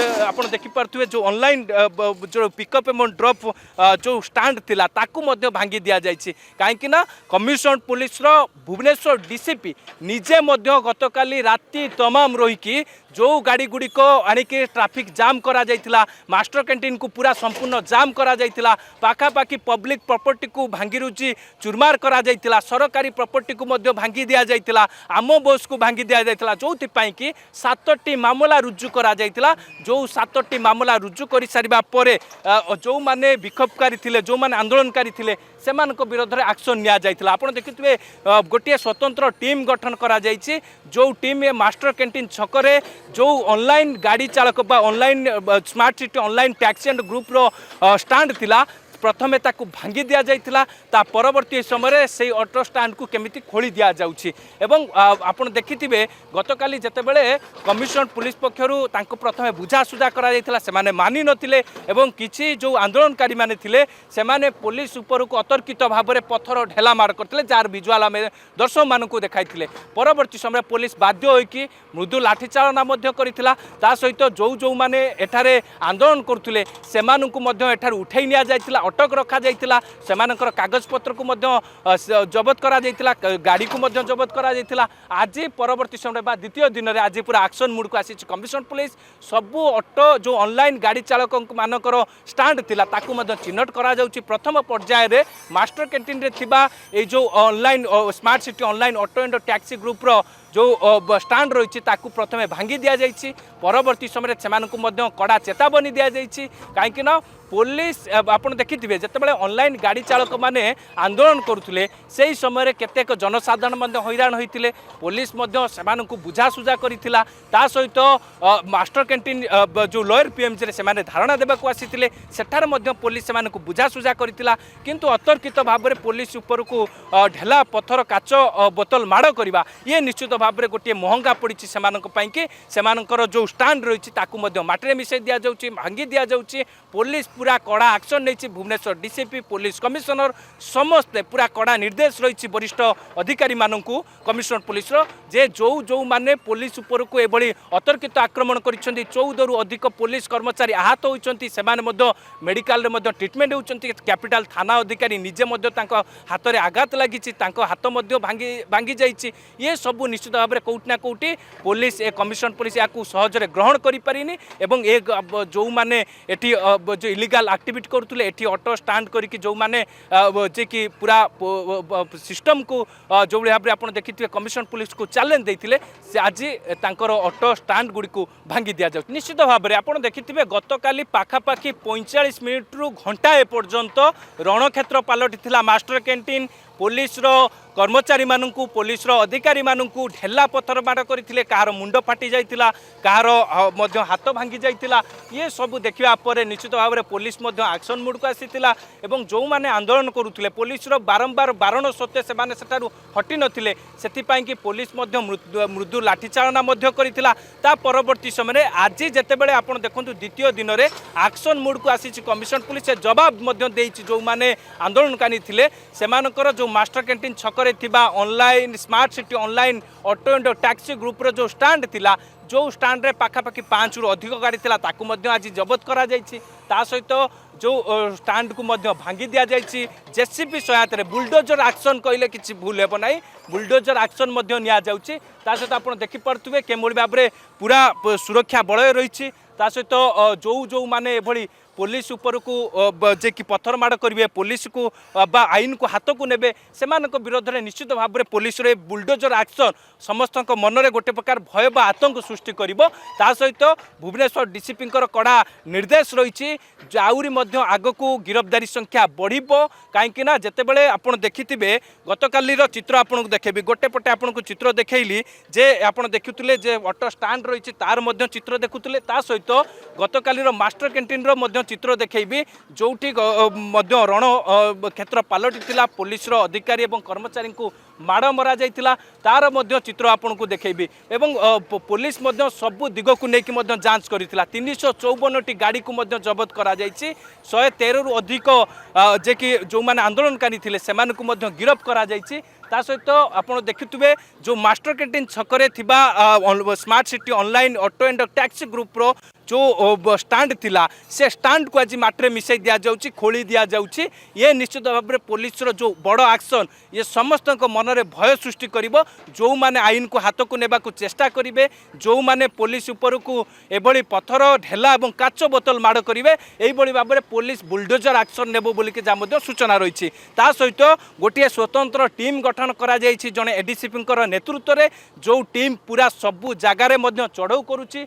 आप देखिपे जो ऑनलाइन जो पिकअप एवं ड्रॉप जो स्टैंड थिला ताकू मध्य भांगी दि जाइए कहीं कमिशनर पुलिस भुवनेश्वर डीसीपी निजे गतकाली राति तमाम रहीकि जो गाड़ी गुड़िक आणिकी ट्राफिक जाम करा जाइथिला मास्टर कैंटीन को पूरा संपूर्ण जाम करा जाइथिला पाखापाखी पब्लिक प्रॉपर्टी को भांगी रुचि चुरमार करा जाइथिला सरकारी प्रॉपर्टी को मध्य भांगी दिया जाइथिला आम बस को भांगी दिया जाइथिला जोथिपाई कि 7टी मामला रुजु करा जाइथिला जो 7टी मामला रुजु कर सारिबा परे जो माने विक्षोभकारी थिले जो माने आंदोलनकारी थिले सेमानक विरोध में एक्शन निया जाइथिला आपण देखिथिबे गोटे स्वतंत्र टीम गठन करा जाइछि जो टीम ए मास्टर कैंटीन छकरे जो ऑनलाइन गाड़ी चालक बा online smart city online taxi and group रो स्टैंड थिला प्रथमे ताकू भांगी दिया जाइथिला ता परवर्ती समय से ऑटो स्टैंड को केमिति खोली दिया जाउछि एवं आपण देखिथिबे गतकाली जेतेबेले कमिशनर पुलिस पक्षरु तांको प्रथमे बुझासुझा करा जाइथिला सेमाने मानि नथिले एवं किछि जो आंदोलनकारी माने थिले सेमाने पुलिस ऊपर को अतर्कित भाव में पत्थर ढेला मार करथिले जार विजुअल आमे दर्शक मानकु देखाइथिले परवर्ती समय पुलिस बाध्य होइकि मृदु लाठीचालना मध्य करिथिला ता सहित जो जो माने एठारे आंदोलन करथिले सेमानकु मध्य एठारे उठाई निया जाइथिला अटक रखा जाइथिला सेमानकर कागज पत्र को मध्य जबत करा जाइथिला गाड़ी को मध्य जबत करा जाइथिला आज परवर्ती समय बा द्वितीय दिन रे आज पूरा एक्शन मूड को आसी कमिशनर पुलिस सबु ऑटो जो ऑनलाइन गाड़ी चालक मानकर स्टैंड थिला ताकू मध्य चिन्हट करा जाउची प्रथम पर्याय रे मास्टर कैंटीन रे थिबा ए जो online smart city online auto and taxi group रो जो स्टैंड रही प्रथमे भांगी दि जाइए परवर्ती समय से कड़ा चेतावनी दि जाइए कहीं पुलिस आपड़ देखिथे जितेबाला ऑनलाइन गाड़ी चालक मैंने आंदोलन करुले से समय केतेक जनसाधारण हैरान होते पुलिस से बुझासुझा करता सहित मास्टर कैंटीन जो लोअर पीएमजी से धारणा देवाक आसी सेठार पुलिस से बुझासुझा करता किंतु अतर्कित भाव में पुलिस उपर को ढेला पत्थर काच बोतल माड़ करवा ये निश्चित भाव में गोटे महंगा पड़ी से जो स्टैंड रही माटी मिसई दि जाऊँगी भांगी दि जाऊँगी पुलिस पूरा कड़ा एक्शन नहीं भुवनेश्वर डीसीपी पुलिस कमिशनर समस्ते पूरा कड़ा निर्देश रही वरिष्ठ अधिकारी मानू कमिशनर पुलिस जे जो जो माने पुलिस उपर को एभली अतर्कित आक्रमण कर 14 रु अधिक पुलिस कर्मचारी आहत होती मेडिकल ट्रिटमेंट होती कैपिटल थाना अधिकारी निजे हाथ में आघात लगी हाथ भांगी जाइए ये सब निश्चित भाव में कौटना कौटी पुलिस ए कमिशनर पुलिस या सहजरे ग्रहण करें जो मैंने एटी जो इलीगल एक्टिविटी करुले एटी ऑटो स्टैंड करके जो मैंने जे कि पूरा सिस्टम को जो भाव में आप देखिए कमिशनर पुलिस को चैलेंज देते आज तांकर ऑटो स्टैंड गुड़ी को भांगी दि जाए निश्चित भाव में आप देखिए गतकाली पाखापाखि 45 मिनिट रु घंटाए पर्यंत रणक्षेत्र पलटि मास्टर कैंटीन पुलिस कर्मचारी मानू पुलिस अधिकारी मानू ढेला पत्थर माड़ करते कहार मुंड फाटी जाइतिला कहार हाथ भांगी जाइतिला ये सब देखा पर निश्चित भाव में पुलिस एक्शन मूड को आसीला एवं जो माने आंदोलन करुले पुलिस बारंबार बारण सत्वे से हटि नथिले सेथिपाई कि पुलिस मृदु लाठीचालना करता परवर्ती समय आज जितेबाला आप देखो द्वितीय दिन में एक्शन मूड को आसी कमिशनर पुलिस जवाब जो माने आंदोलनकारी थे से जो मास्टर कैंटीन छकरे थिबा online smart city online auto and taxi group रो जो स्टैंड थिला जो स्टैंड रे पाखापाखि 5 रु अधिक गाड़ी थिला ताकू मध्य आज जबत करा जाइछि ता सहित जो स्टैंड को मध्य भांगी दि जाइछि जेसीबी सहायता रे बुलडोजर एक्शन कहले किछि भूल हेबो नाही बुलडोजर एक्शन मध्य निया जाउछि ता सहित आपण देखि पड़थुबे केमोडी भाव रे पूरा सुरक्षा बलय रहिछि ता सहित जो जो माने एभली पुलिस उपर को जे कि पत्थर माड़ करेंगे पुलिस को बा आईन को हाथ को नेबे से विरोध में निश्चित भाव में पुलिस रे बुलडोजर एक्शन समस्त मन में गोटे प्रकार भय बा आतंक सृष्टि करिवो ता सहित भुवनेश्वर डीसीपी कड़ा निर्देश रही आउरी आग को गिरफ्तारी संख्या बढ़िबो कहीं जितेबाला आप देखिथे गतकाली चित्र आपको देखेबी गोटे पटे आपको चित्र देखली जे आप देखुले जे ऑटो स्टैंड रही तार चित्र देखुले ता सहित गतकाली मास्टर कैंटीन चित्र देखी जो रण क्षेत्र पलटि पुलिस अधिकारी और कर्मचारी को माड़ मरा जाइतिला तार चित्र आपन को देखी एवं पुलिस सबु दिग को लेकिन जांच करथिला 354टी गाड़ी को जबत करा 113 रु अधिक जे कि जो माने आंदोलनकारी थिले सेमान को गिरफ्त करा ता सहित आप देखुए जो मास्टर कैंटीन छकरे थिबा smart city online auto and taxi group रो जो स्टाण्ड थिला से स्टाण्ड को आज माटी मिसई दि जाऊँगी खोली दि जाऊँगी ये निश्चित भाव में पुलिस जो बड़ एक्शन ये समस्त मन में भय सृष्टि कर जो मैंने आईन को हाथ को नेबा को चेष्टा करेंगे जो मैंने पुलिस उपर को एभली पथर ढेला और काच बोतल माड़ करेंगे यही भाव में पुलिस बुलडोजर एक्शन नेब बोलिक जहाँ सूचना रही ता सहित गोटे स्वतंत्र टीम गठन करा जड़े एडीसीपी नेतृत्व में जो टीम पूरा सबू जगार चढ़ऊ करुच्ची।